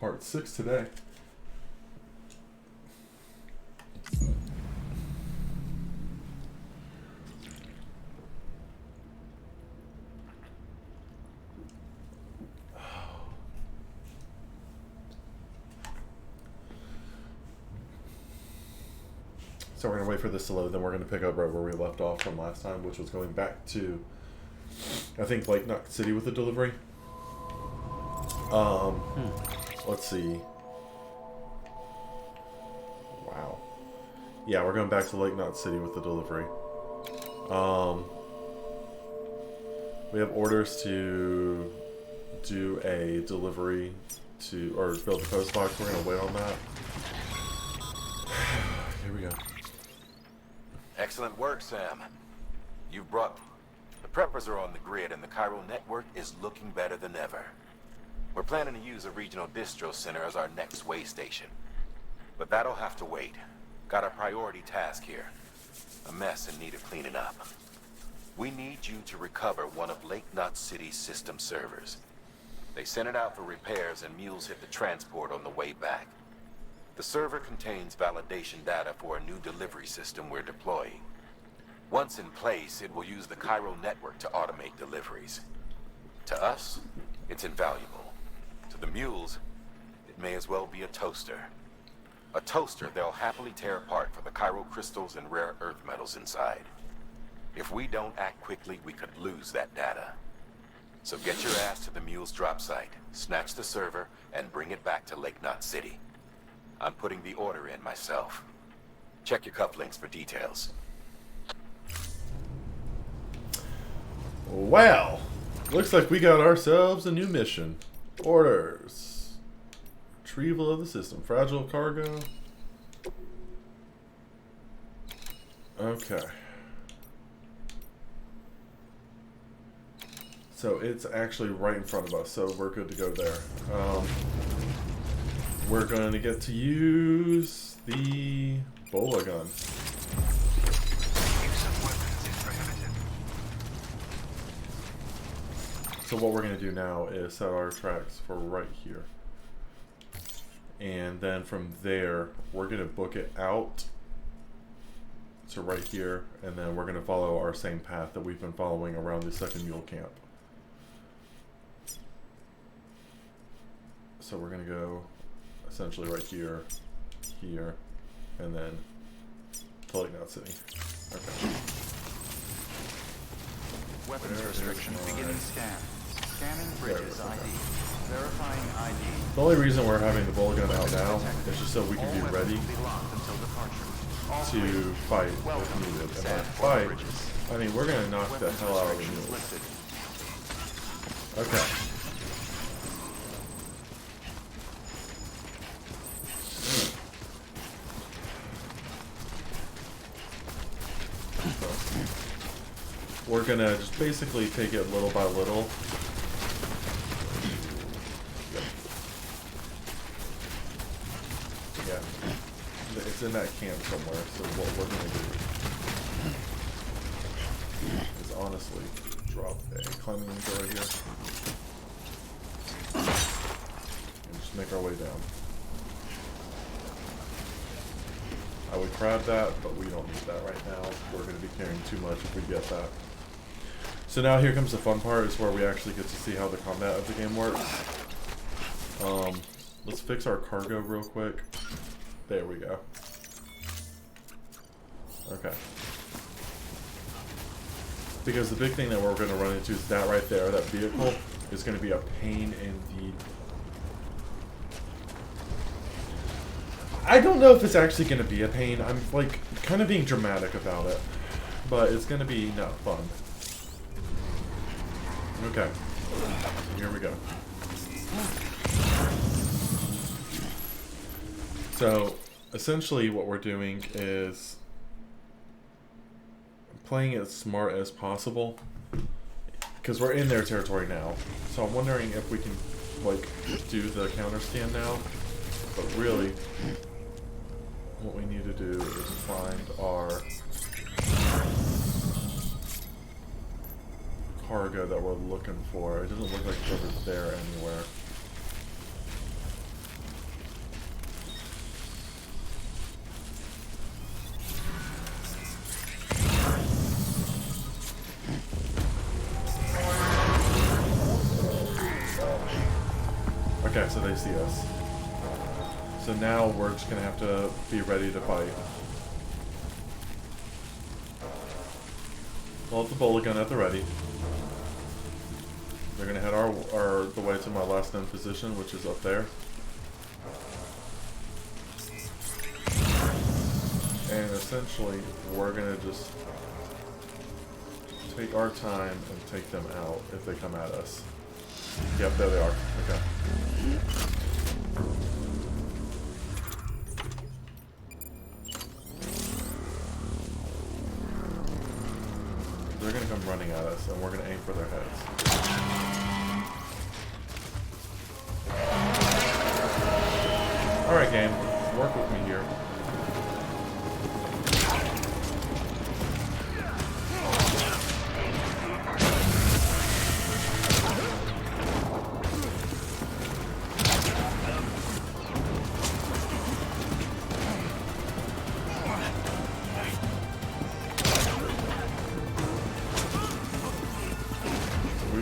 Part 6 today. So we're going to wait for this to load, then we're going to pick up right where we left off from last time, which was going back to, I think, Lake Knot City with the delivery. Let's see. Wow. Yeah, we're going back to Lake Knot City with the delivery. We have orders to do a delivery to, or build a post box. We're going to wait on that. Here we go. Excellent work, Sam. You've brought... The preppers are on the grid and the chiral network is looking better than ever. We're planning to use a regional distro center as our next way station. But that'll have to wait. Got a priority task here. A mess in need of cleaning up. We need you to recover one of Lake Knot City's system servers. They sent it out for repairs and mules hit the transport on the way back. The server contains validation data for a new delivery system we're deploying. Once in place, it will use the chiral network to automate deliveries. To us, it's invaluable. To the mules, it may as well be a toaster. A toaster they'll happily tear apart for the chiral crystals and rare earth metals inside. If we don't act quickly, we could lose that data. So get your ass to the mule's drop site, snatch the server, and bring it back to Lake Knot City. I'm putting the order in myself. Check your cufflinks for details. Well, looks like we got ourselves a new mission. Orders. Retrieval of the system. Fragile cargo. Okay. So it's actually right in front of us, so we're good to go there. We're going to get to use the bola gun. So what we're going to do now is set our tracks for right here. And then from there, we're going to book it out to right here. And then we're going to follow our same path that we've been following around the second mule camp. So we're going to go essentially right here, here, and then to Lake Knot City. Okay. Weapons restriction beginning scan. Scanning bridges ID. Verifying ID. The only reason we're having the bola gun out now is just so we can be ready to fight if needed. And by fight, I mean we're going to knock the hell out of the mules. Okay. We're gonna just basically take it little by little. Yeah, it's in that camp somewhere. So what we're gonna do is honestly drop a climbing window right here and just make our way down. I would grab that, but we don't need that right now. We're going to be carrying too much if we get that. So now here comes the fun part, is where we actually get to see how the combat of the game works. Let's fix our cargo real quick. There we go. Okay. Because the big thing that we're going to run into is that right there, that vehicle, is going to be a pain in the... I don't know if it's actually going to be a pain. I'm like kind of being dramatic about it, but it's going to be not fun. Okay, here we go. So essentially what we're doing is playing as smart as possible because we're in their territory now. So I'm wondering if we can like do the counter stand now, but really what we need to do is find our cargo that we're looking for. It doesn't look like it's over there anywhere. Alright, so they see us. So now we're just gonna have to be ready to fight. We'll have the bullet gun at the ready. They're gonna head the way to my last known position, which is up there. And essentially, we're gonna just take our time and take them out if they come at us. Yep, there they are. Okay. They're gonna come running at us, and we're gonna aim for their heads. Alright, game. Work with me here.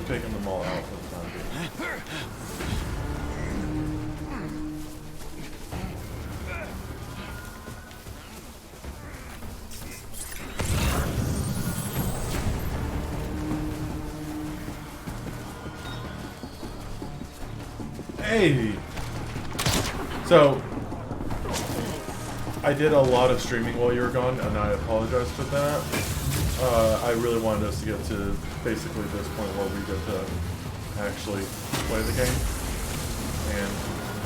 Taking them all out for the time being. Hey! So, I did a lot of streaming while you were gone, and I apologize for that. I really wanted us to get to basically this point where we get to actually play the game and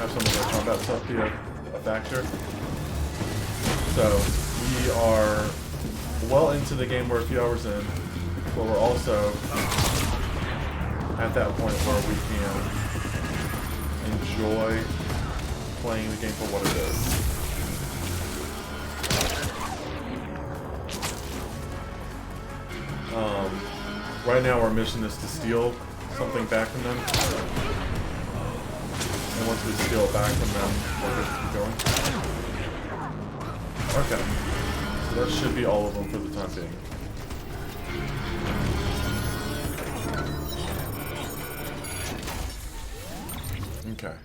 have some of the combat stuff be a factor. So we are well into the game. We're a few hours in, but we're also at that point where we can enjoy playing the game for what it is. Right now our mission is to steal something back from them. And once we steal it back from them, we're going to keep going. Okay. So that should be all of them for the time being. Okay.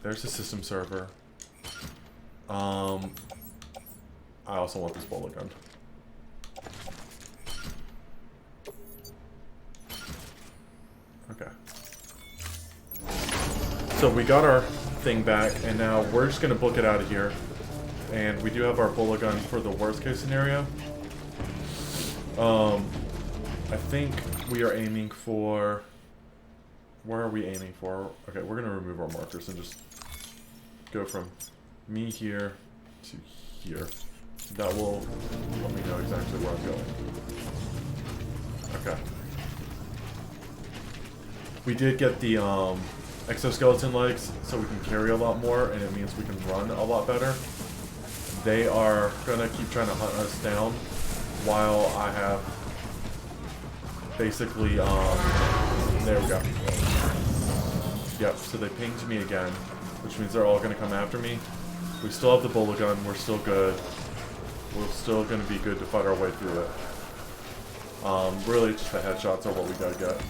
There's the system server. I also want this bullet gun. Okay. So we got our thing back, and now we're just gonna book it out of here. And we do have our bullet gun for the worst case scenario. I think we are aiming for... Where are we aiming for? Okay, we're gonna remove our markers and just go from me here to here. That will let me know exactly where I'm going. Okay. We did get the exoskeleton legs, so we can carry a lot more, and it means we can run a lot better. They are gonna keep trying to hunt us down, while I have basically, there we go. Yep, so they pinged me again, which means they're all gonna come after me. We still have the bullet gun, we're still good. We're still gonna be good to fight our way through it. Really just the headshots are what we gotta get.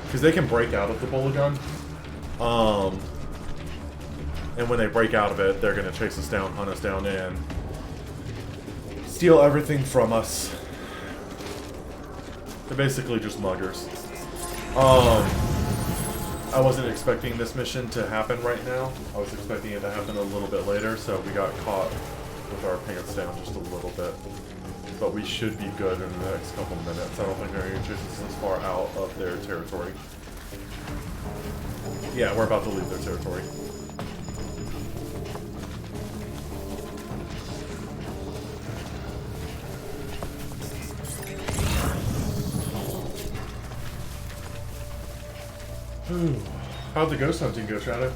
Because they can break out of the bullet gun. And when they break out of it, they're going to chase us down, hunt us down, and steal everything from us. They're basically just muggers. I wasn't expecting this mission to happen right now. I was expecting it to happen a little bit later, so we got caught with our pants down just a little bit. But we should be good in the next couple minutes. I don't think they're going to chase us this far out of their territory. Yeah, we're about to leave their territory. How'd the ghost hunting go, Shadow?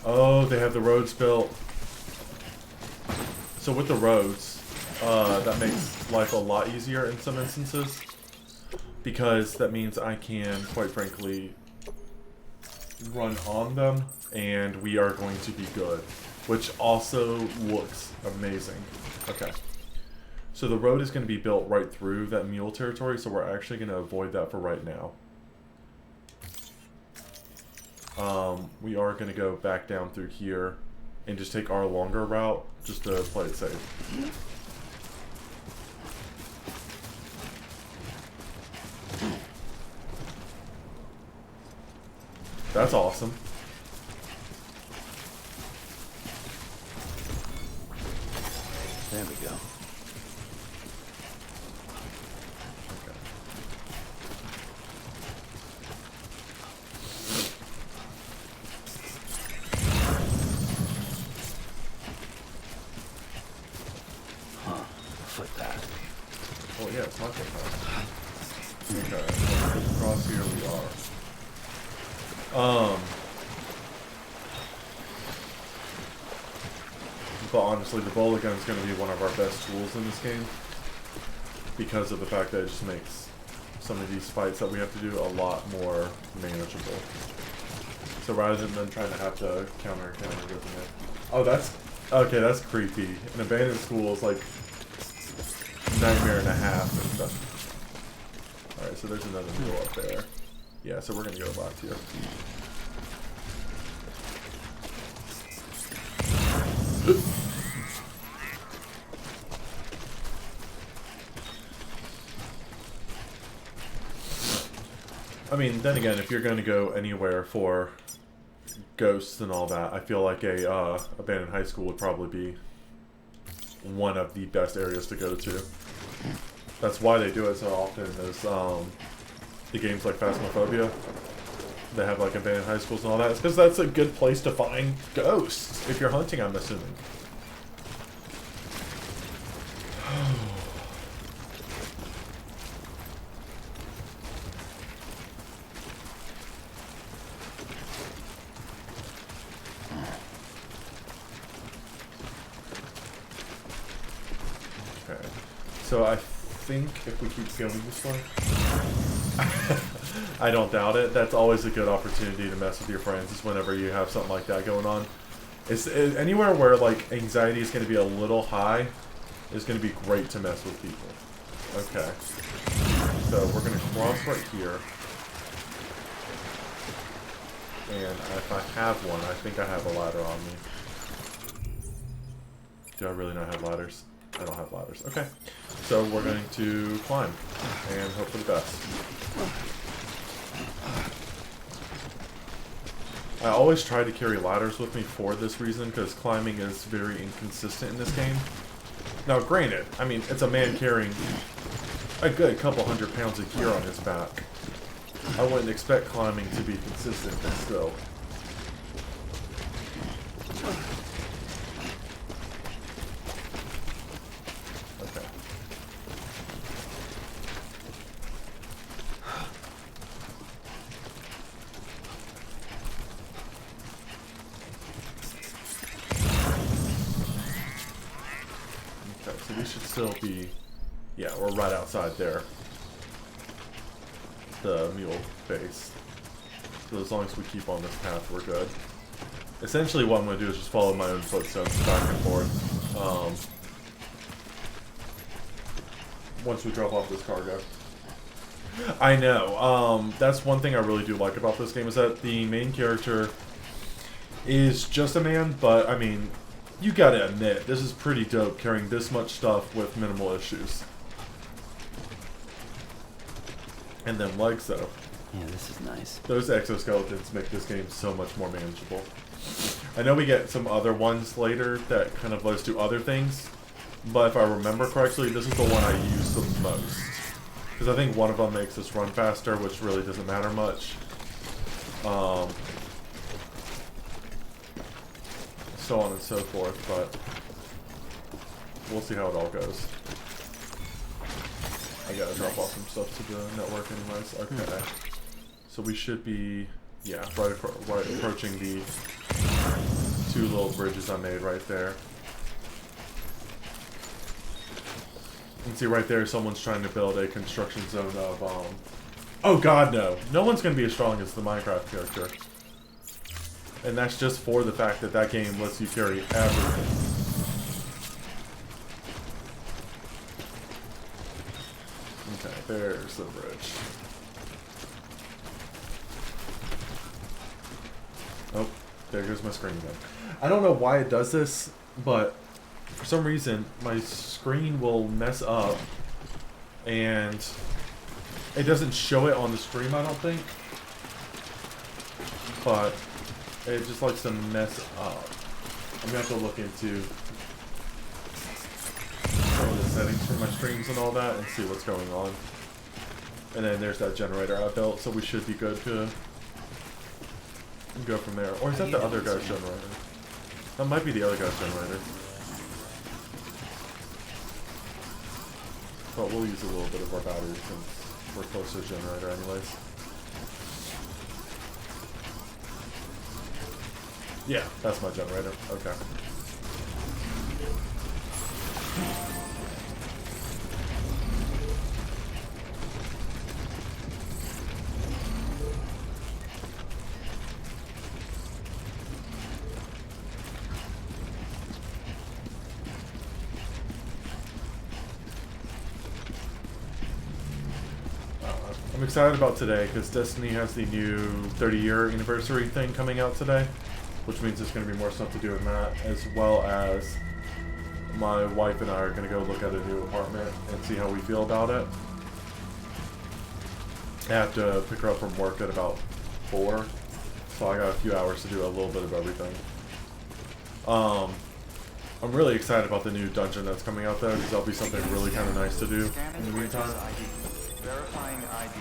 Oh, they have the roads built. So with the roads, that makes life a lot easier in some instances. Because that means I can, quite frankly, run on them, and we are going to be good. Which also looks amazing. Okay. So the road is going to be built right through that mule territory, so we're actually going to avoid that for right now. We are going to go back down through here and just take our longer route, just to play it safe. That's awesome. There we go. Okay. Huh. Footpath. Oh yeah, it's my footpath. Okay, let's cross here we are. But honestly, the bowler gun is going to be one of our best tools in this game because of the fact that it just makes some of these fights that we have to do a lot more manageable. So rather than trying to have to counter with it. Oh, that's okay. That's creepy. An abandoned school is like nightmare and a half and stuff. All right, so there's another mule up there. Yeah, so we're gonna go left here. I mean, then again, if you're going to go anywhere for ghosts and all that, I feel like a abandoned high school would probably be one of the best areas to go to. That's why they do it so often. Is the games like Phasmophobia, they have like abandoned high schools and all that. It's because that's a good place to find ghosts if you're hunting, I'm assuming. So I think if we keep going this way, I don't doubt it. That's always a good opportunity to mess with your friends, is whenever you have something like that going on. Anywhere where like anxiety is going to be a little high is going to be great to mess with people. Okay, so we're going to cross right here, and if I have one, I think I have a ladder on me. Do I really not have ladders? I don't have ladders. Okay. So we're going to climb and hope for the best. I always try to carry ladders with me for this reason, because climbing is very inconsistent in this game. Now granted, I mean, it's a man carrying a good couple 100 pounds of gear on his back. I wouldn't expect climbing to be consistent, but still. Still be, yeah, we're right outside there, the mule base. So as long as we keep on this path, we're good. Essentially what I'm going to do is just follow my own footsteps back and forth. Once we drop off this cargo. I know, that's one thing I really do like about this game, is that the main character is just a man, but I mean, you gotta admit, this is pretty dope carrying this much stuff with minimal issues. And then legs, though. Yeah, this is nice. Those exoskeletons make this game so much more manageable. I know we get some other ones later that kind of leads to other things, but if I remember correctly, this is the one I use the most. Because I think one of them makes us run faster, which really doesn't matter much. So on and so forth, but we'll see how it all goes. I gotta drop off some stuff to the network anyways. Okay. So we should be Yeah, right approaching the 2 little bridges I made right there. You can see right there someone's trying to build a construction zone of, oh god, no. No one's going to be as strong as the Minecraft character. And that's just for the fact that that game lets you carry everything. Okay, there's the bridge. Oh, there goes my screen again. I don't know why it does this, but for some reason my screen will mess up and it doesn't show it on the stream, I don't think. But it just likes to mess up. I'm gonna have to look into some of the settings for my streams and all that and see what's going on. And then there's that generator I built, so we should be good to go from there. Or is that the other guy's generator? That might be the other guy's generator. But we'll use a little bit of our battery since we're close to the generator anyways. Yeah, that's my generator. Okay. I'm excited about today because Destiny has the new 30-year anniversary thing coming out today, which means there's going to be more stuff to do in that, as well as my wife and I are going to go look at a new apartment and see how we feel about it. I have to pick her up from work at about 4, so I got a few hours to do a little bit of everything. I'm really excited about the new dungeon that's coming out there, because that'll be something really kind of nice to do in the meantime. Verifying ID.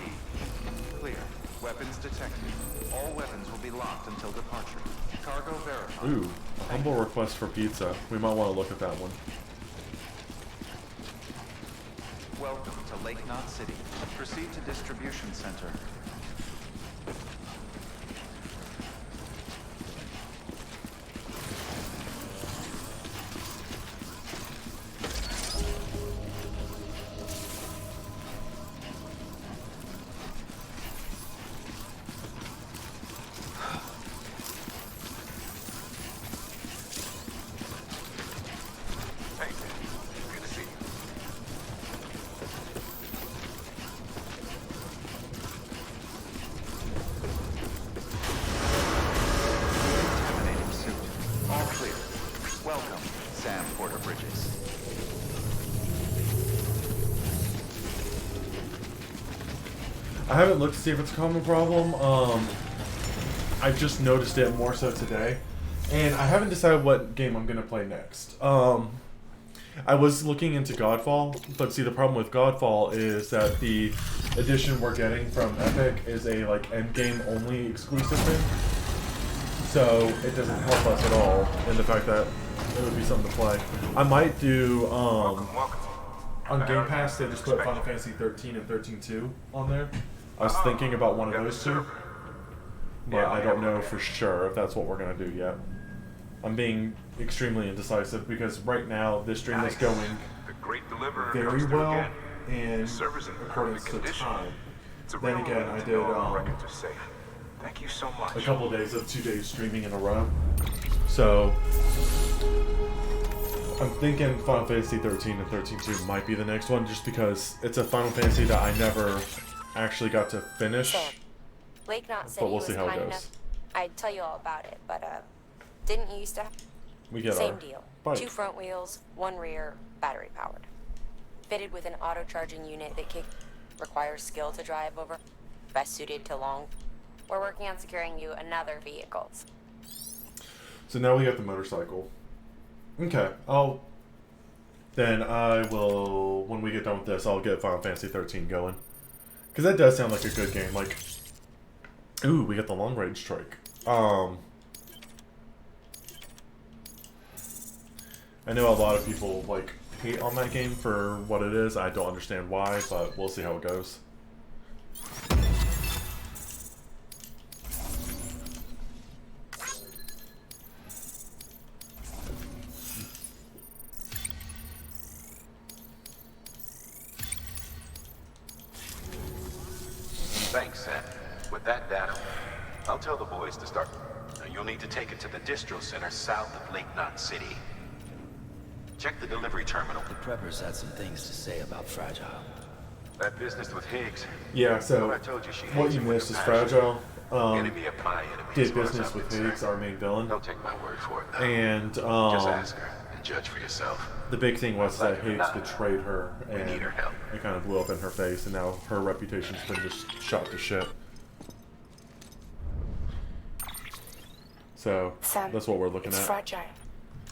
Clear. Weapons detected. All weapons will be locked until departure. Cargo verified. Ooh, a humble request for pizza. We might want to look at that one. Welcome to Lake Knot City. Proceed to distribution center. I haven't looked to see if it's a common problem. I've just noticed it more so today. And I haven't decided what game I'm going to play next. I was looking into Godfall, but see the problem with Godfall is that the edition we're getting from Epic is a like endgame only exclusive thing. So it doesn't help us at all in the fact that it would be something to play. I might do on Game Pass they just put Final Fantasy 13 and 13-2 on there. I was thinking about one of those two, but I don't know for sure if that's what we're going to do yet. I'm being extremely indecisive because right now this stream is going very well in accordance to time. Then again, I did a couple of days of 2 days streaming in a row. So I'm thinking Final Fantasy 13 and 13-2 might be the next one just because it's a Final Fantasy that I never actually got to finish. Lake Knot City but we'll see how it goes. enough. I'd tell you all about it, but didn't you used to have We get same our deal. bike. 2 front wheels, 1 rear, battery powered. Fitted with an auto charging unit that requires skill to drive over. Best suited to long. We're working on securing you another vehicle. So now we have the motorcycle. Okay, then I will, when we get done with this, I'll get Final Fantasy 13 going. Because that does sound like a good game, like, ooh, we got the long range trike. I know a lot of people, like, hate on that game for what it is. I don't understand why, but we'll see how it goes. link sent. With that data, I'll tell the boys to start. Now, you'll need to take it to the distro center south of Lake Knot City. Check the delivery terminal. The preppers had some things to say about Fragile. That business with Higgs. Yeah, so I told you she what hates you it with missed a is passion. Fragile. Enemy of my enemy, as Did far as business I'm with concerned. Higgs, our main villain. Don't take my word for it, though. And Just ask her and judge for yourself. the big thing was that Like it or Higgs not, betrayed her, we and need her help. it kind of blew up in her face, and now her reputation's been just shot to shit. So Sam, that's what we're looking it's at. fragile.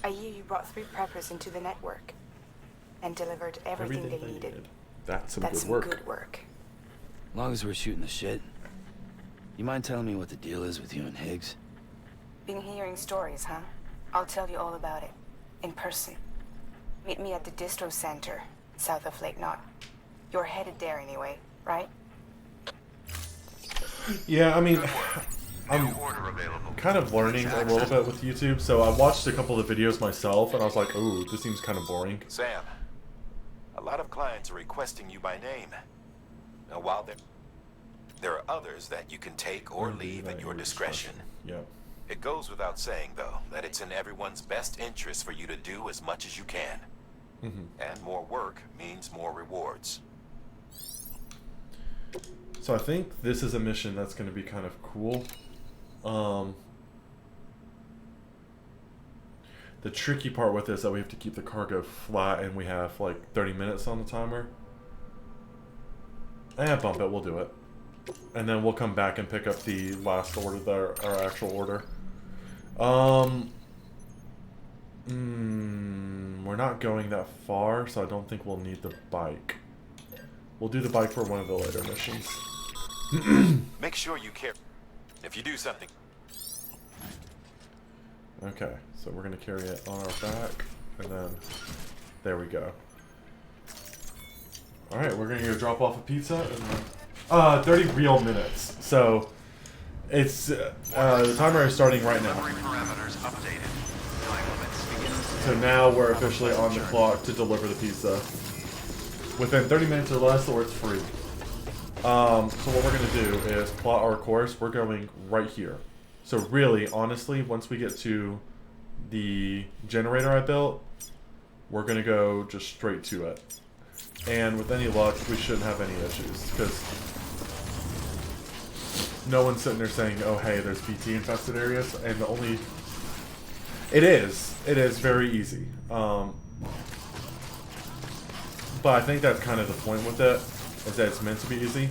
I hear you brought 3 preppers into the network and delivered everything they needed. That's some That's good some work. good work. As long as we're shooting the shit. You mind telling me what the deal is with you and Higgs? Been hearing stories, huh? I'll tell you all about it. In person. Meet me at the distro center, south of Lake Knot. You're headed there anyway, right? Yeah, I mean, I'm New order available. kind of learning a little bit with YouTube, so I watched a couple of videos myself, and I was like, ooh, this seems kind of boring. Sam, a lot of clients are requesting you by name. Now, while there are others that you can take or leave at your discretion. Yep. It goes without saying, though, that it's in everyone's best interest for you to do as much as you can. And more work means more rewards. So I think this is a mission that's going to be kind of cool. The tricky part with this is that we have to keep the cargo flat, and we have like 30 minutes on the timer. Bump it, we'll do it. And then we'll come back and pick up the last order there, our actual order. We're not going that far, so I don't think we'll need the bike. We'll do the bike for one of the later missions. Make sure you care. If you do something, Okay, so we're gonna carry it on our back, and then there we go. All right, we're gonna go drop off a pizza, and then 30 real minutes. So it's the timer is starting right now. Delivery parameters updated. Time limits begins. So now we're officially on the clock to deliver the pizza. Within 30 minutes or less, or it's free. So what we're gonna do is plot our course. We're going right here. So really, honestly, once we get to the generator I built, we're gonna go just straight to it. And with any luck, we shouldn't have any issues, because no one's sitting there saying, oh hey, there's BT infested areas, and the only... It is very easy. But I think that's kind of the point with it, is that it's meant to be easy,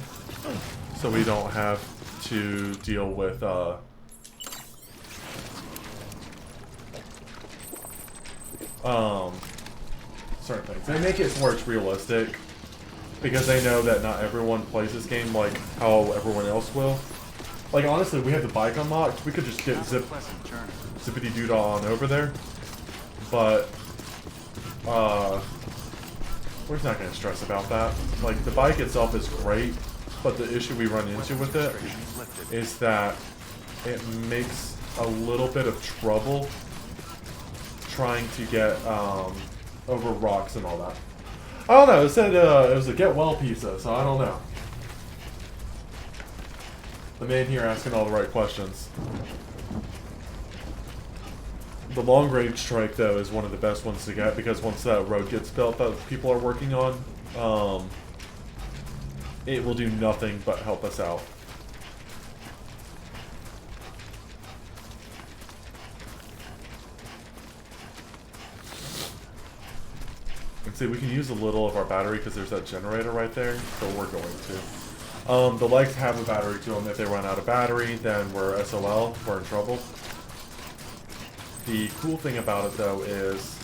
so we don't have to deal with, certain things. They make it where it's realistic, because they know that not everyone plays this game like how everyone else will. Like, honestly, we have the bike unlocked. We could just get Pleasant journey. zippity doo dah on over there. But, we're just not going to stress about that. Like, the bike itself is great, but the issue we run into with it is that it makes a little bit of trouble trying to get, over rocks and all that. I don't know, it said, it was a get well pizza, so I don't know. The man here asking all the right questions. The long range strike, though, is one of the best ones to get, because once that road gets built that people are working on, it will do nothing but help us out. And see, we can use a little of our battery because there's that generator right there, so we're going to. The legs have a battery to them. If they run out of battery, then we're SOL, we're in trouble. The cool thing about it, though, is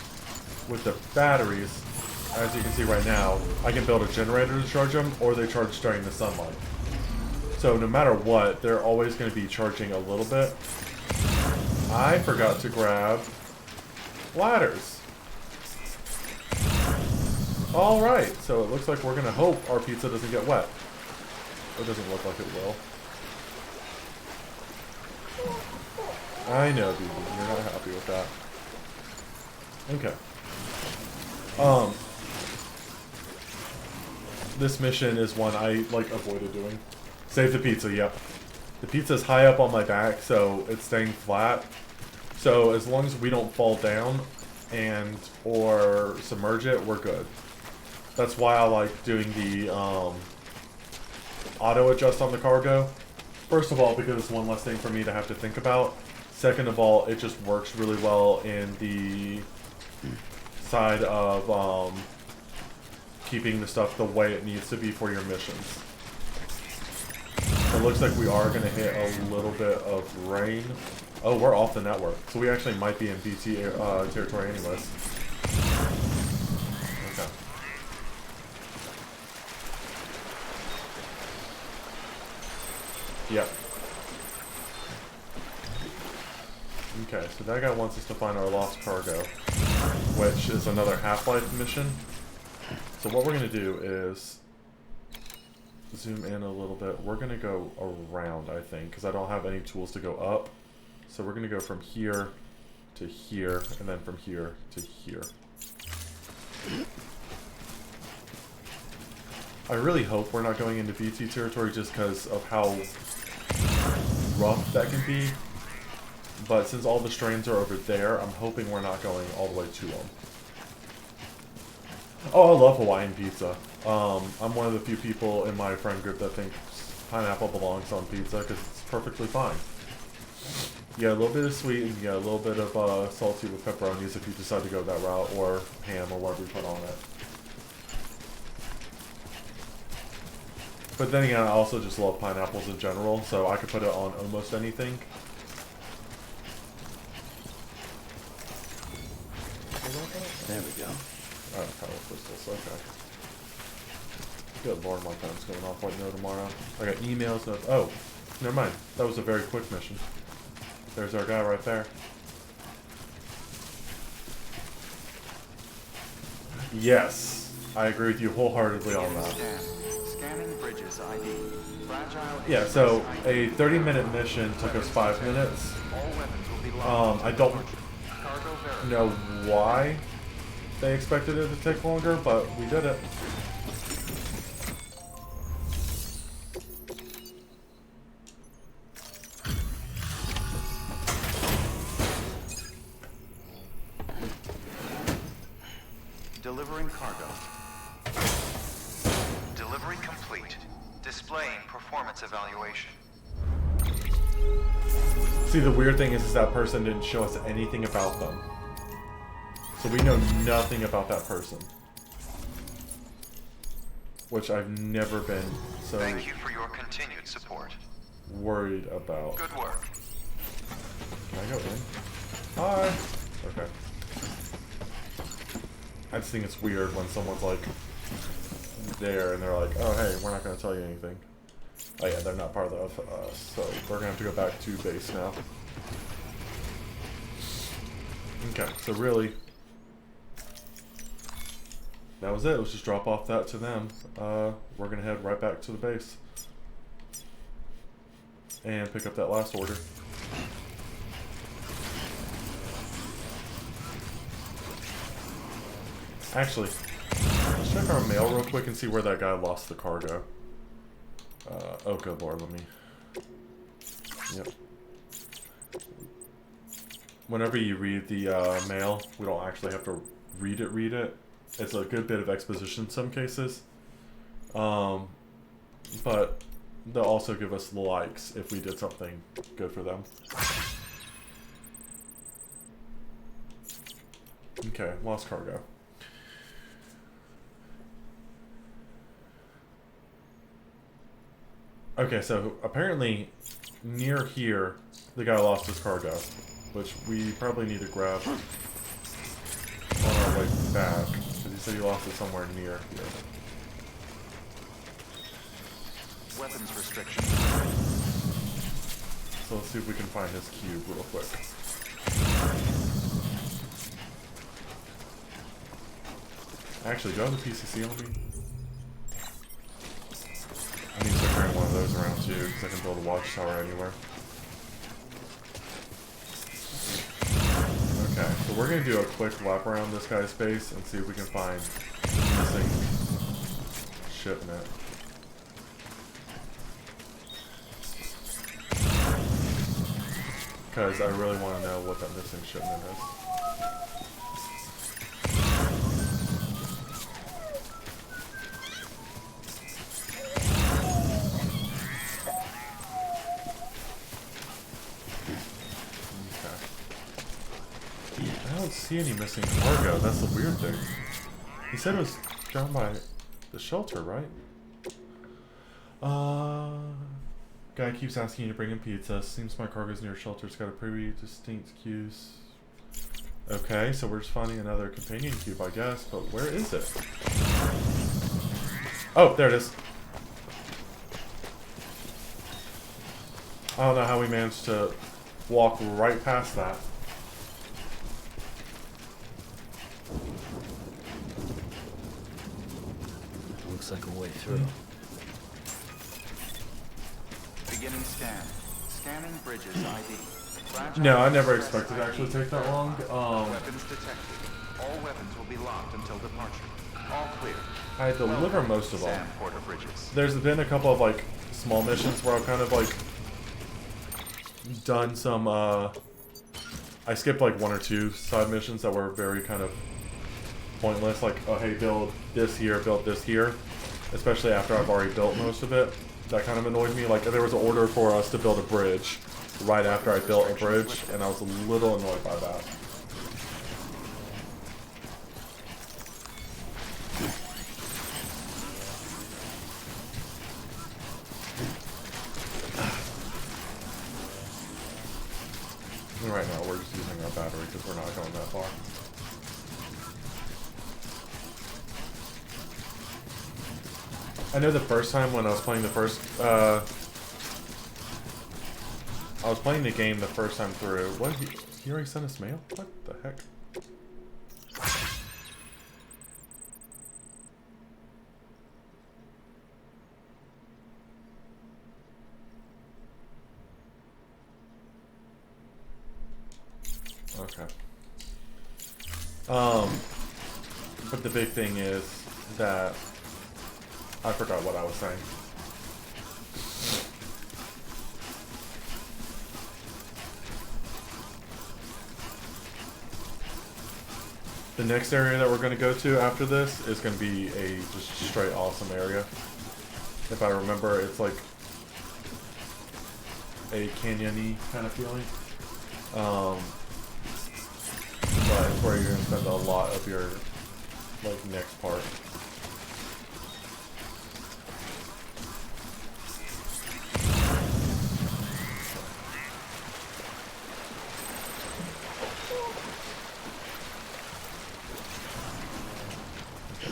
with the batteries, as you can see right now, I can build a generator to charge them, or they charge during the sunlight. So no matter what, they're always going to be charging a little bit. I forgot to grab ladders. Alright, so it looks like we're going to hope our pizza doesn't get wet. It doesn't look like it will. I know, dude, you're not happy with that. Okay. This mission is one I, like, avoided doing. Save the pizza, yep. The pizza's high up on my back, so it's staying flat. So as long as we don't fall down and or submerge it, we're good. That's why I like doing the auto adjust on the cargo. First of all, because it's one less thing for me to have to think about. Second of all, it just works really well in the side of keeping the stuff the way it needs to be for your missions. It looks like we are going to hit a little bit of rain. Oh, we're off the network. So we actually might be in BT territory anyways. Okay. Yep. Okay, so that guy wants us to find our lost cargo, which is another Half-Life mission. So what we're going to do is zoom in a little bit. We're going to go around, I think, because I don't have any tools to go up. So we're going to go from here to here, and then from here to here. I really hope we're not going into BT territory just because of how rough that can be. But since all the strains are over there, I'm hoping we're not going all the way to them. Oh, I love Hawaiian pizza. I'm one of the few people in my friend group that thinks pineapple belongs on pizza because it's perfectly fine. You get a little bit of sweet and you get a little bit of salty with pepperonis if you decide to go that route, or ham or whatever you put on it. But then again, I also just love pineapples in general, so I could put it on almost anything. There we go. Oh, power crystals, okay. Good lord, my phone's going off like no tomorrow. I got emails, no. Oh, never mind. That was a very quick mission. There's our guy right there. Yes, I agree with you wholeheartedly on that. Scanning bridges ID. Fragile. Yeah, so a 30-minute mission took us 5 minutes. All weapons will be locked. I don't Cargo verified. know why they expected it to take longer, but we did it. Delivering cargo. Delivery complete. Displaying performance evaluation. See, the weird thing is that person didn't show us anything about them. So we know nothing about that person. Which I've never been so Thank you for your continued support. worried about. Good work. Can I go in? Hi! Okay. I just think it's weird when someone's like there and they're like, oh hey, we're not going to tell you anything. Oh yeah, they're not part of us, so we're going to have to go back to base now. Okay, so really, that was it. Let's just drop off that to them. We're going to head right back to the base and pick up that last order. Actually, let's check our mail real quick and see where that guy lost the cargo. Oh good lord, let me... Yep. Whenever you read the mail, we don't actually have to read it. It's a good bit of exposition in some cases. But they'll also give us likes if we did something good for them. Okay, lost cargo. Okay, so apparently near here, the guy lost his cargo, which we probably need to grab on our way back, because he said he lost it somewhere near here. Weapons restriction. So let's see if we can find his cube real quick. Actually, do I have the PCC on me? I need to start carrying one of those around too, because I can build a watchtower anywhere. Okay, so we're going to do a quick lap around this guy's base and see if we can find missing shipment. because I really want to know what that missing shipment is. Okay. I don't see any missing cargo. That's the weird thing. He said it was down by the shelter, right? Guy keeps asking you to bring him pizza. Seems my cargo's near shelter's got a pretty distinct cues. Okay, so we're just finding another companion cube, I guess, but where is it? Oh, there it is. I don't know how we managed to walk right past that. Looks like a way through. Beginning scan. Scanning bridges ID. Fragile No, I never express expected it to actually ID take that long. Weapons detected. All weapons will be locked until departure. All clear. I deliver most of them. Sam Porter Bridges. There's been a couple of like small missions where I've kind of like done some I skipped like one or two side missions that were very kind of pointless, like, oh hey, build this here, especially after I've already built most of it. That kind of annoyed me. Like, there was an order for us to build a bridge right after I built a bridge, and I was a little annoyed by that. And right now we're just using our battery because we're not going that far. I know the first time when I was playing the first, I was playing the game the first time through. What? He already sent us mail? What the heck? Okay. But the big thing is that I forgot what I was saying. The next area that we're going to go to after this is going to be a just straight awesome area. If I remember, it's like a canyon-y kind of feeling. But it's where you're going to spend a lot of your like next part.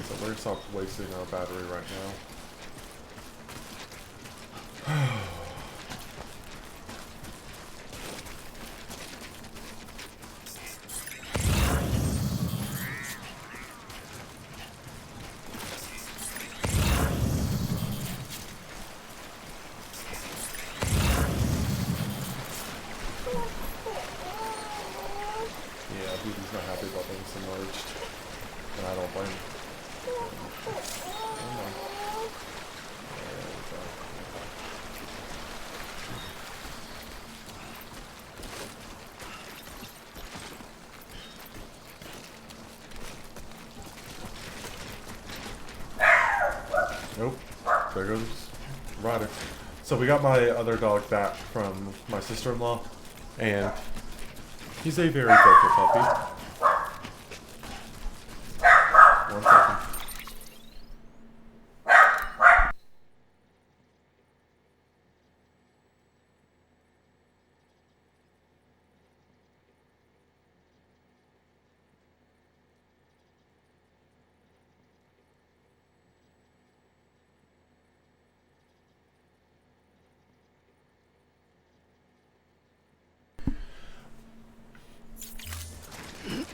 So we're gonna stop wasting our battery right now. Yeah, BB's not happy about being submerged, and I don't blame him. Nope. There goes Ryder. So we got my other dog back from my sister-in-law, and he's a very vocal puppy. One second.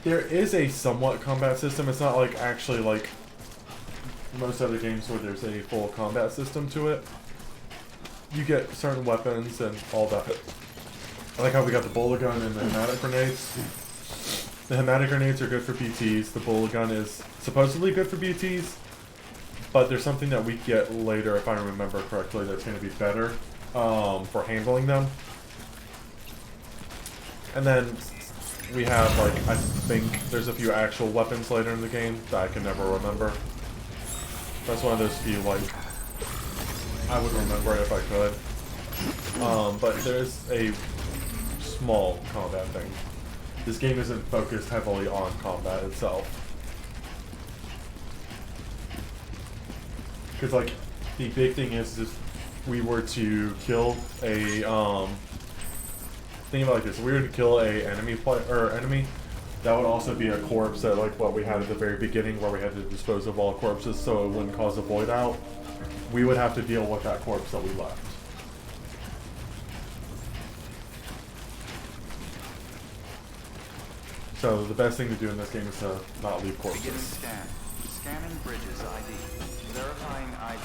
There is a somewhat combat system. It's not like actually like most other games where there's a full combat system to it. You get certain weapons and all that. I like how we got the bullet gun and the hematic grenades. The hematic grenades are good for BTs. The bullet gun is supposedly good for BTs. But there's something that we get later, if I remember correctly, that's going to be better for handling them. And then we have, like, I think there's a few actual weapons later in the game that I can never remember. That's one of those few, like, I would remember it if I could. But there's a small combat thing. This game isn't focused heavily on combat itself. Because, like, the big thing is if we were to kill a, think about it like this, if we were to kill a enemy, that would also be a corpse that, like what we had at the very beginning where we had to dispose of all corpses so it wouldn't cause a void out. We would have to deal with that corpse that we left. So the best thing to do in this game is to not leave Beginning corpses. scan. Scanning bridges ID. Verifying ID.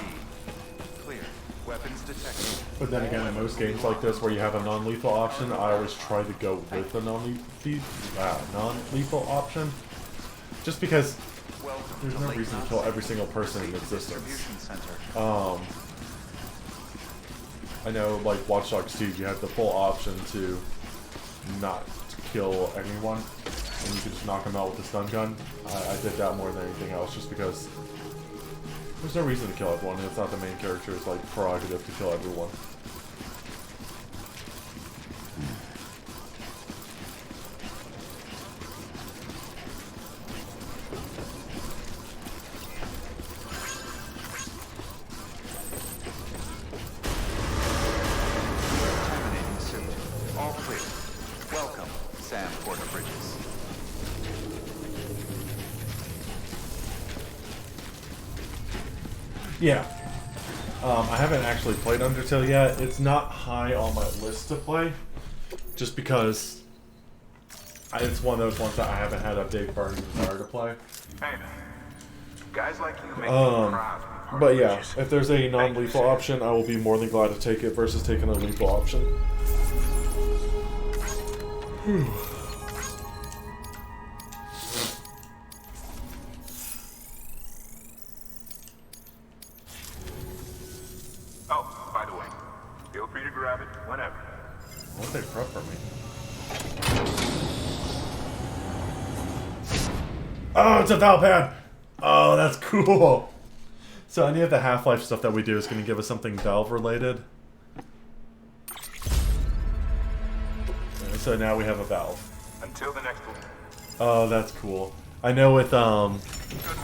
Clear. Weapons detected. But then again, in most games like this where you have a non-lethal option, I always try to go with the non-lethal option. Just because there's no reason to kill every single person in existence. I know, like, Watch Dogs 2, you had the full option to not kill anyone, and you could just knock them out with a stun gun. I did that more than anything else, just because there's no reason to kill everyone, and it's not the main character's, like, prerogative to kill everyone. Terminating suit. All clear. Welcome, Sam Porter Bridges. Yeah. I haven't actually played Undertale yet. It's not high on my list to play, just because it's one of those ones that I haven't had a big burning desire to play. Hey, guys like you make me proud. But yeah, if there's a non-lethal option, I will be more than glad to take it versus taking a lethal option. Oh, by the way, feel free to grab it whenever. What they prep for me? Oh, it's a valve pad! Oh, that's cool! So any of the Half-Life stuff that we do is going to give us something Valve related. And so now we have a valve. Until the next one. Oh, that's cool. I know with,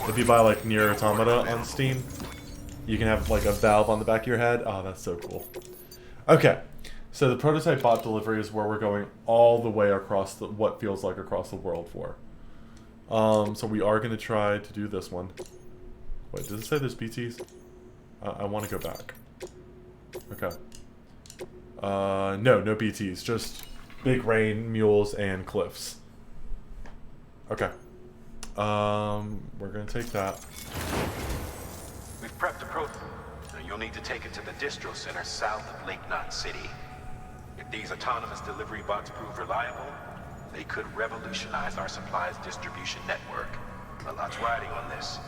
if you buy, like, Nier Automata on Steam, you can have, like, a valve on the back of your head. Oh, that's so cool. Okay, so the prototype bot delivery is where we're going all the way across the, what feels like across the world for. So we are going to try to do this one. Wait, does it say there's BTs? I want to go back. Okay. No BTs, just big rain, mules, and cliffs. Okay. We're gonna take that. We've prepped a prototype. You'll need to take it to the distro center south of Lake Knot City. If these autonomous delivery bots prove reliable, they could revolutionize our supplies distribution network. A lot's riding on this,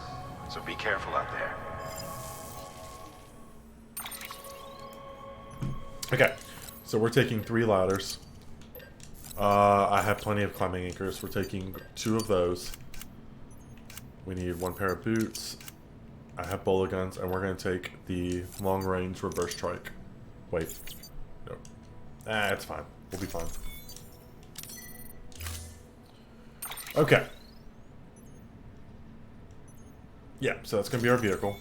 so be careful out there. Okay, so we're taking 3 ladders. I have plenty of climbing anchors. We're taking 2 of those. We need 1 pair of boots. I have bola guns, and we're going to take the long-range reverse trike. Wait. No. It's fine. We'll be fine. Okay. Yeah, so that's going to be our vehicle.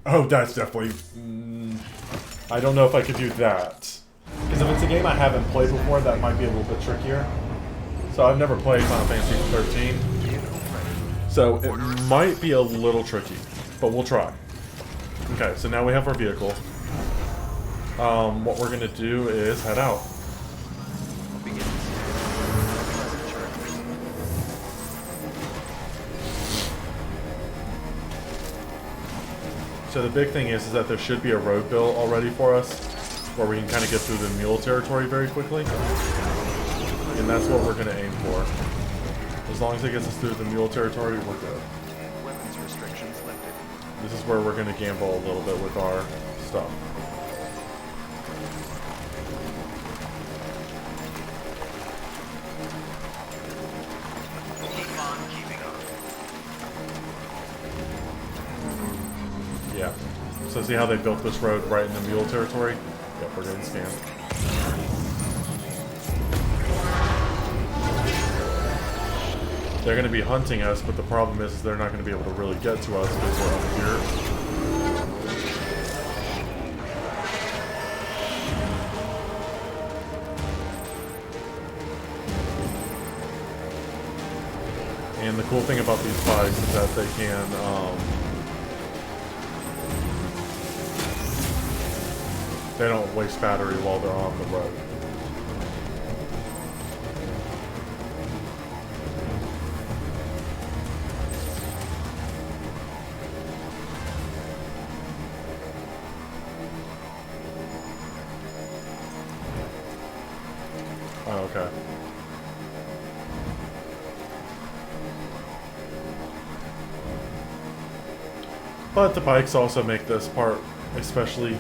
Oh, that's definitely... I don't know if I could do that. Because if it's a game I haven't played before, that might be a little bit trickier. So I've never played Final Fantasy 13. So it might be a little tricky, but we'll try. Okay, so now we have our vehicle. What we're going to do is head out. So the big thing is that there should be a road built already for us, where we can kind of get through the mule territory very quickly. And that's what we're gonna aim for. As long as it gets us through the mule territory, we're good. Weapons restrictions lifted. This is where we're gonna gamble a little bit with our stuff. Keep on keeping up. Yeah. So see how they built this road right in the mule territory? Yep, we're getting scanned. They're going to be hunting us, but the problem is they're not going to be able to really get to us because we're up here. And the cool thing about these bikes is that they can, they don't waste battery while they're on the road. Oh, okay. But the bikes also make this part especially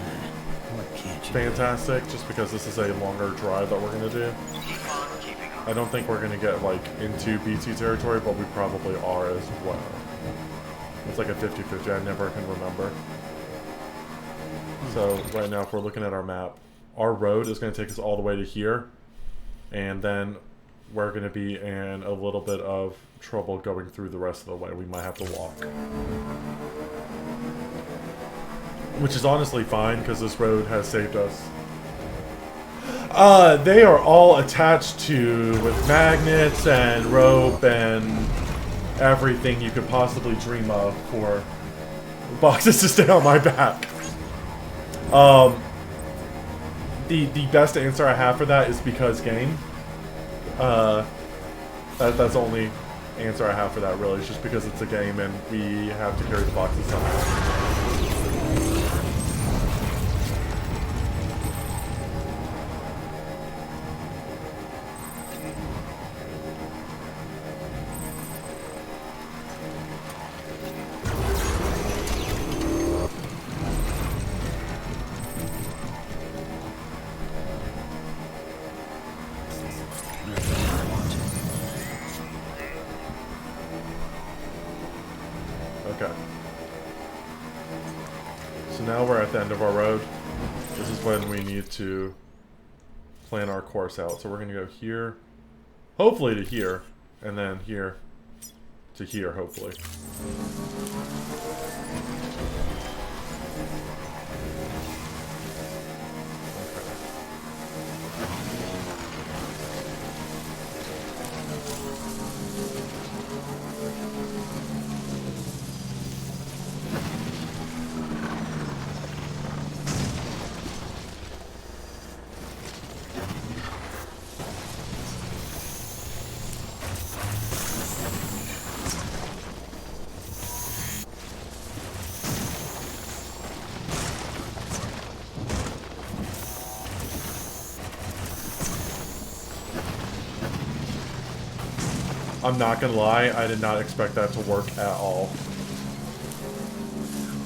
fantastic, just because this is a longer drive that we're going to do. I don't think we're going to get, like, into BT territory, but we probably are as well. It's like a 50-50, I never can remember. So, right now, if we're looking at our map, our road is going to take us all the way to here, and then we're going to be in a little bit of trouble going through the rest of the way. We might have to walk. Which is honestly fine, because this road has saved us. They are all attached to with magnets and rope and everything you could possibly dream of for boxes to stay on my back. The best answer I have for that is because game. That's the only answer I have for that, really. It's just because it's a game and we have to carry the boxes somehow. Okay. So now we're at the end of our road. This is when we need to plan our course out. So we're going to go here, hopefully to here, and then here to here, hopefully. I'm not gonna lie, I did not expect that to work at all.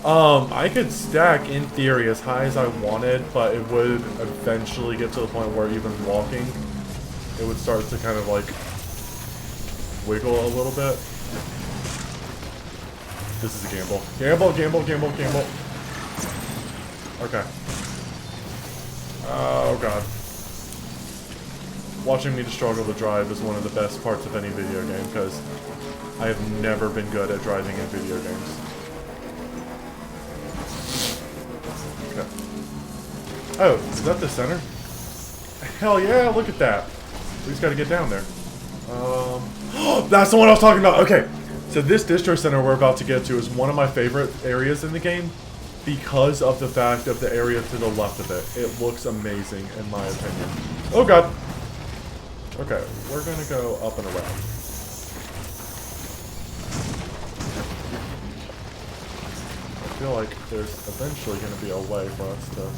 I could stack, in theory, as high as I wanted, but it would eventually get to the point where even walking, it would start to kind of, like, wiggle a little bit. This is a gamble. Gamble, gamble, gamble, gamble. Okay. Oh, God. Watching me to struggle to drive is one of the best parts of any video game, because I have never been good at driving in video games. Okay. Oh, is that the center? Hell yeah, look at that. We just gotta get down there. That's the one I was talking about! Okay, so this distro center we're about to get to is one of my favorite areas in the game because of the fact of the area to the left of it. It looks amazing, in my opinion. Oh, God. Okay, we're gonna go up and around. I feel like there's eventually gonna be a way for us to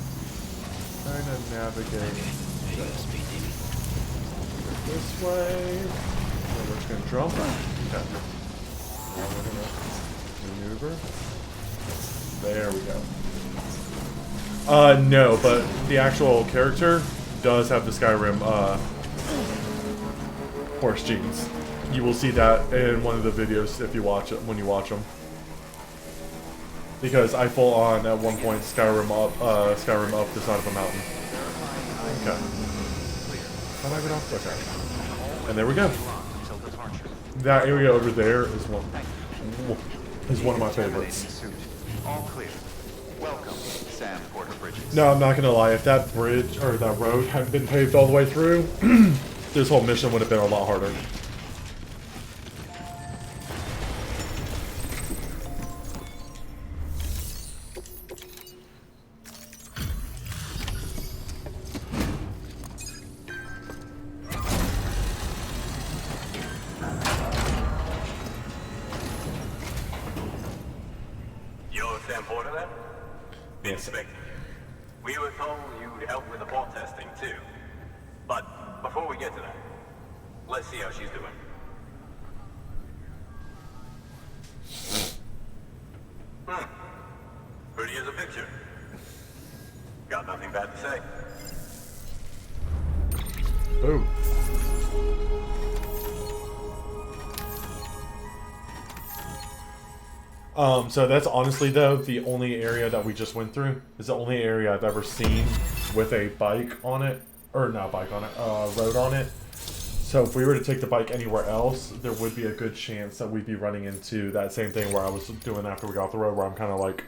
kind of navigate. this way. And we're just gonna jump. Okay. Now we're gonna maneuver. There we go. No, but the actual character does have the Skyrim, horse genes. You will see that in one of the videos if you watch it, when you watch them. Because I full on at one point Skyrim up the side of a mountain. Okay. How do I get off? Okay. And there we go. That area over there is one of my favorites. All clear. Welcome, Sam Porter Bridges. No, I'm not gonna lie. If that bridge or that road hadn't been paved all the way through, this whole mission would have been a lot harder. You're Sam Porter then? Inspector. We were told you'd help with the vault testing too. But before we get to that, let's see how she's doing. Pretty as a picture. Got nothing bad to say. Boom. So that's honestly though the only area that we just went through is the only area I've ever seen with a bike on it, or not bike on it, road on it. So if we were to take the bike anywhere else, there would be a good chance that we'd be running into that same thing where I was doing after we got off the road, where I'm kind of like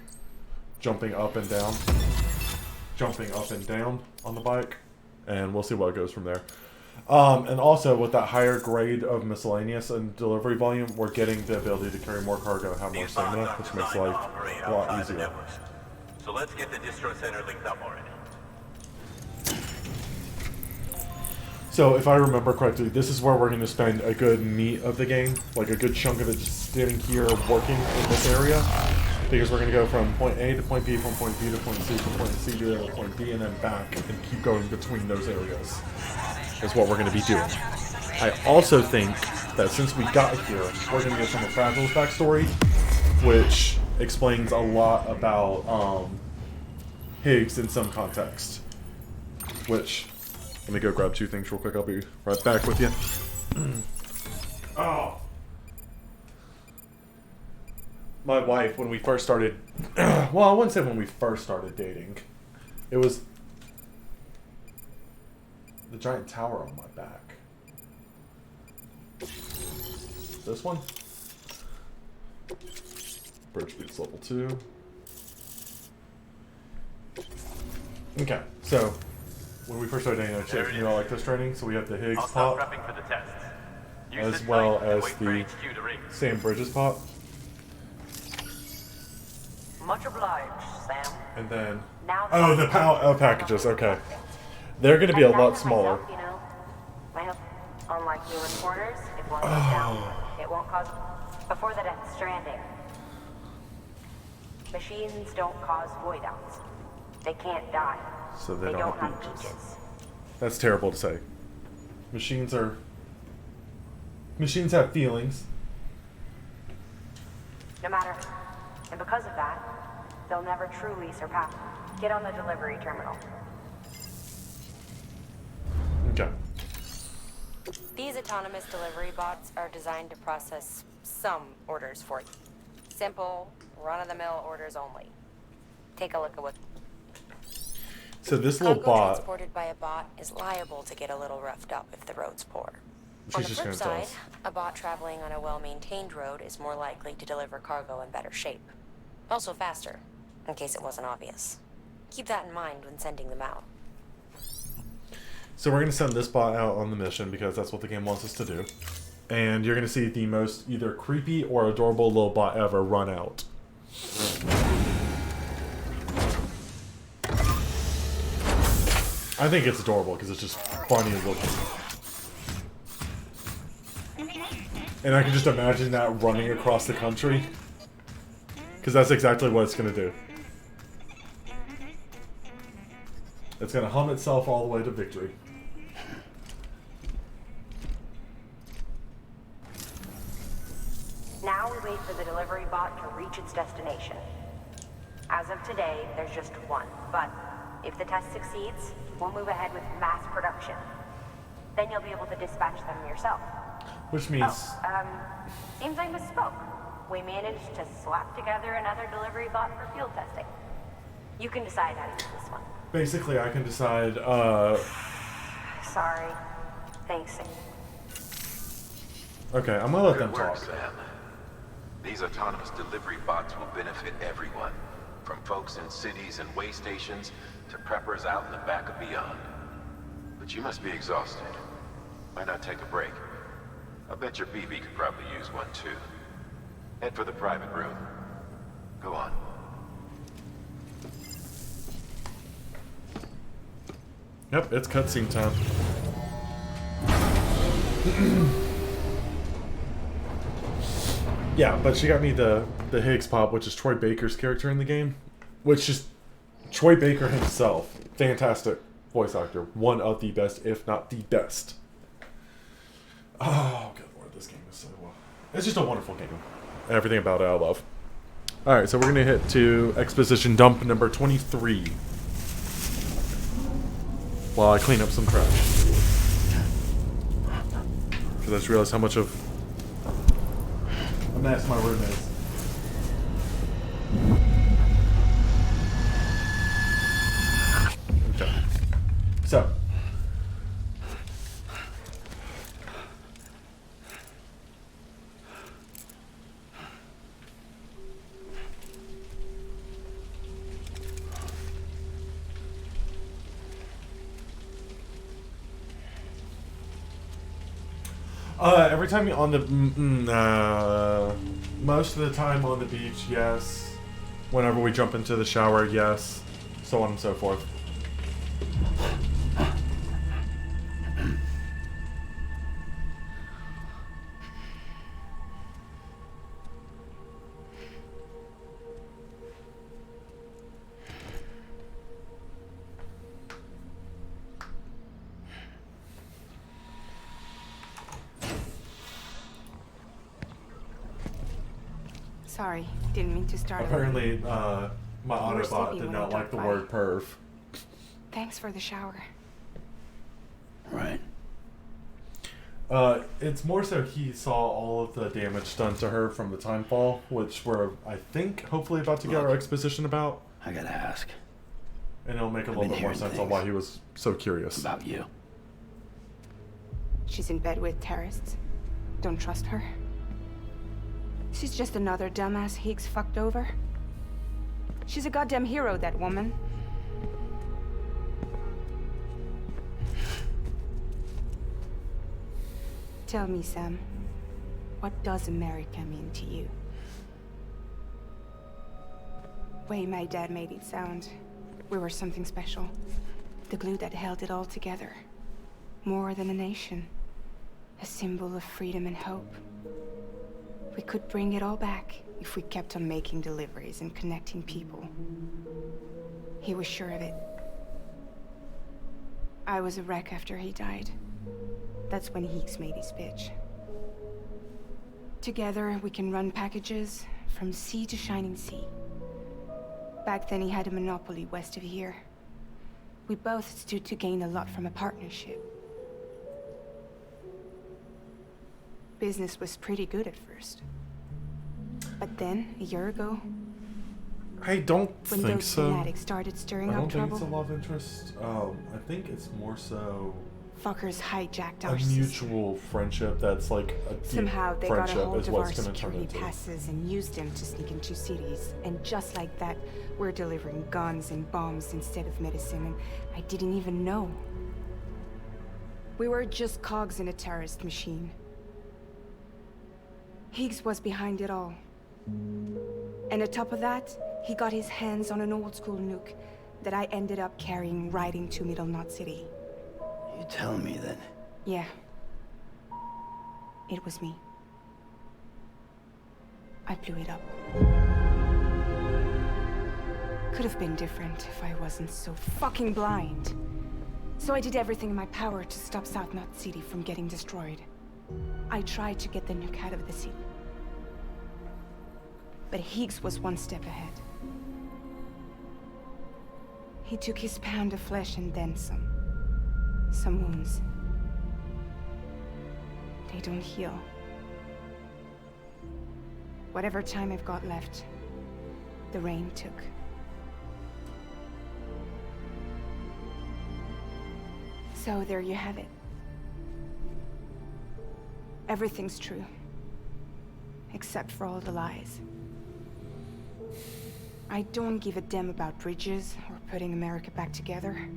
jumping up and down on the bike, and we'll see what goes from there. And also with that higher grade of miscellaneous and delivery volume, we're getting the ability to carry more cargo and have more stamina, which makes life a lot easier. So let's get the distro center linked up already. So if I remember correctly, this is where we're going to spend a good meat of the game, like a good chunk of it just sitting here working in this area. Because we're going to go from point A to point B, from point B to point C, from point C to point D, and then back, and keep going between those areas. Is what we're going to be doing. I also think that since we got here, we're going to get some of Fragile's backstory, which explains a lot about Higgs in some context. Which, let me go grab two things real quick. I'll be right back with you. Oh. My wife, when we first started, well, I wouldn't say when we first started dating. It was the giant tower on my back. This one? Bridge speed's level 2. Okay, so when we first started dating, I checked, you know, like this training, so we have the Higgs I'll start pop, prepping for the tests. Use as this well site and as wait for the HQ to ring. same Bridges pop, Much obliged, Sam. and then, Now oh, the packages, okay. They're going to be a lot smaller. Myself, you know, my hope, unlike you reporters, if one goes down, it won't cause. Before the death stranding, machines don't cause void outs. They can't die. So they don't have beaches. beaches. That's terrible to say. Machines have feelings. No matter. And because of that, they'll never truly surpass. Get on the delivery terminal. Okay. These autonomous delivery bots are designed to process some orders for you. Simple, run-of-the-mill orders only. Take a look at what... So this little Cargo bot, transported by a bot is liable to get a little roughed up if the road's poor. On she's the just flip going to tell side, us. a bot traveling on a well-maintained road is more likely to deliver cargo in better shape. Also faster, in case it wasn't obvious. Keep that in mind when sending them out. So we're going to send this bot out on the mission because that's what the game wants us to do. And you're going to see the most either creepy or adorable little bot ever run out. I think it's adorable because it's just funny looking. And I can just imagine that running across the country. Because that's exactly what it's going to do. It's going to hum itself all the way to victory. wait for the delivery bot to reach its destination. As of today, there's just one, but if the test succeeds, we'll move ahead with mass production. Then you'll be able to dispatch them yourself. Which means... Seems I misspoke. We managed to slap together another delivery bot for field testing. You can decide how to use this one. Basically, I can decide, Sorry. Thanks. Okay, I'm gonna let Good them work, talk. Sam. These autonomous delivery bots will benefit everyone, from folks in cities and way stations to preppers out in the back and beyond. But you must be exhausted. Why not take a break? I bet your BB could probably use one too. Head for the private room. Go on. Yep, it's cutscene time. Yeah, but she got me the Higgs pop, which is Troy Baker's character in the game. Which is Troy Baker himself. Fantastic voice actor. One of the best, if not the best. Oh, good lord, this game is so well. It's just a wonderful game. Everything about it I love. Alright, so we're going to hit to exposition dump number 23. While I clean up some trash. Because I just realized how much of a mess my room is. Okay. So. Every time you're on the most of the time on the beach, yes. Whenever we jump into the shower, yes. So on and so forth. Sorry, didn't mean to start. Apparently, my were Autobot sleepy did when not I like the dropped word perv. Thanks for the shower. Right. It's more so he saw all of the damage done to her from the time fall, which we're, I think, hopefully about to get our Look. exposition about. I gotta ask. And it'll make a I've little been bit more hearing sense on things why he was so curious. About you. She's in bed with terrorists. Don't trust her. She's just another dumbass Higgs fucked over. She's a goddamn hero, that woman. Tell me, Sam, what does America mean to you? Way my dad made it sound, we were something special. The glue that held it all together. More than a nation. A symbol of freedom and hope. We could bring it all back if we kept on making deliveries and connecting people. He was sure of it. I was a wreck after he died. That's when Higgs made his pitch. Together, we can run packages from sea to shining sea. Back then, he had a monopoly west of here. We both stood to gain a lot from a partnership. Business was pretty good at first. But then, a year ago, I don't when think those so. fanatics started stirring I don't up think trouble, it's a love interest. I think it's more so fuckers hijacked our a system. mutual friendship that's like a deep Somehow they got a friendship hold is of what our it's going to turn security into. passes and used them to sneak into cities. And just like that, we're delivering guns and bombs instead of medicine, and I didn't even know. We were just cogs in a terrorist machine. Higgs was behind it all. And on top of that, he got his hands on an old-school nuke that I ended up carrying right into Middle Knot City. You tell me then. Yeah. It was me. I blew it up. Could have been different if I wasn't so fucking blind. So I did everything in my power to stop South Knot City from getting destroyed. I tried to get the nuke out of the city. But Higgs was one step ahead. He took his pound of flesh and then some. Some wounds. They don't heal. Whatever time I've got left, the rain took. So there you have it. Everything's true. Except for all the lies. I don't give a damn about bridges or putting America back together.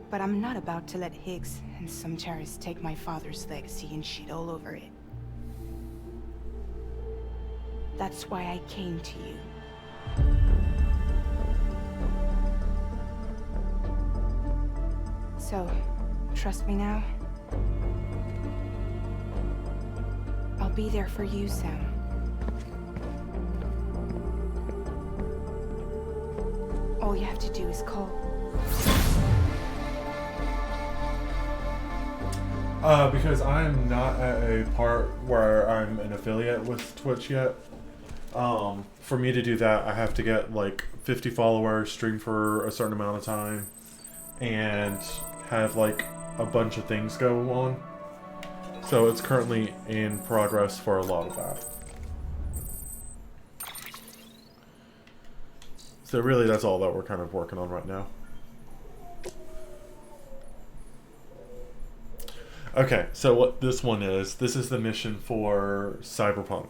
But I'm not about to let Higgs and some terrorists take my father's legacy and shit all over it. That's why I came to you. So, trust me now? I'll be there for you, Sam. All you have to do is call. Because I'm not at a part where I'm an affiliate with Twitch yet. For me to do that, I have to get like 50 followers, stream for a certain amount of time, and have like a bunch of things go on. So it's currently in progress for a lot of that. So really that's all that we're kind of working on right now. Okay, so what this one is, this is the mission for Cyberpunk.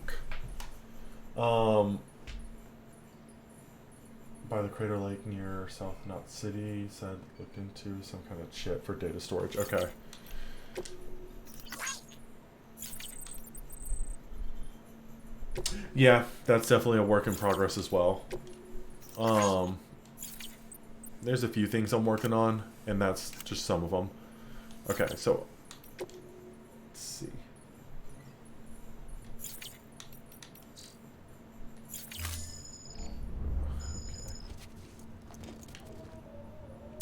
By the Crater Lake near South Knot City, said look into some kind of chip for data storage. Okay. Yeah, that's definitely a work in progress as well. There's a few things I'm working on, and that's just some of them. Okay, so let's see.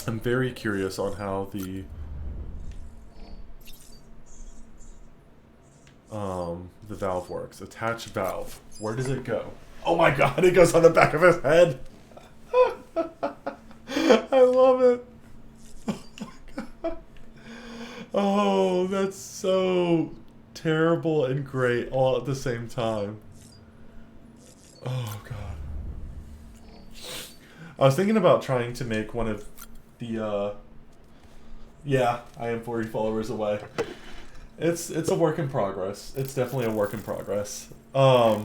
I'm very curious on how the valve works. Attach valve. Where does it go? Oh my god, it goes on the back of his head. I love it. Oh my god. Oh, that's so terrible and great all at the same time. Oh god. I was thinking about trying to make one of the yeah, I am 40 followers away. It's a work in progress. It's definitely a work in progress. I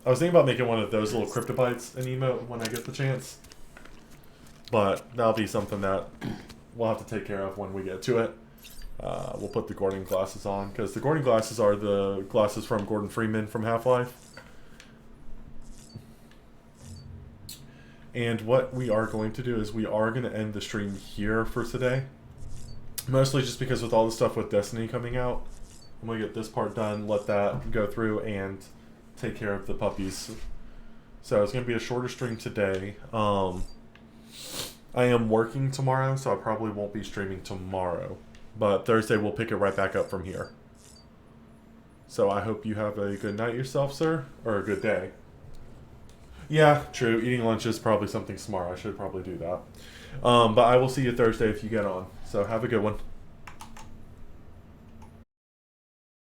was thinking about making one of those little cryptobytes an emote when I get the chance. But that'll be something that we'll have to take care of when we get to it. We'll put the Gordon glasses on, because the Gordon glasses are the glasses from Gordon Freeman from Half-Life. And what we are going to do is we are going to end the stream here for today. Mostly just because with all the stuff with Destiny coming out, I'm going to get this part done, let that go through, and take care of the puppies. So it's going to be a shorter stream today. I am working tomorrow, so I probably won't be streaming tomorrow. But Thursday we'll pick it right back up from here. So I hope you have a good night yourself, sir. Or a good day. Yeah, true. Eating lunch is probably something smart. I should probably do that. But I will see you Thursday if you get on. So have a good one.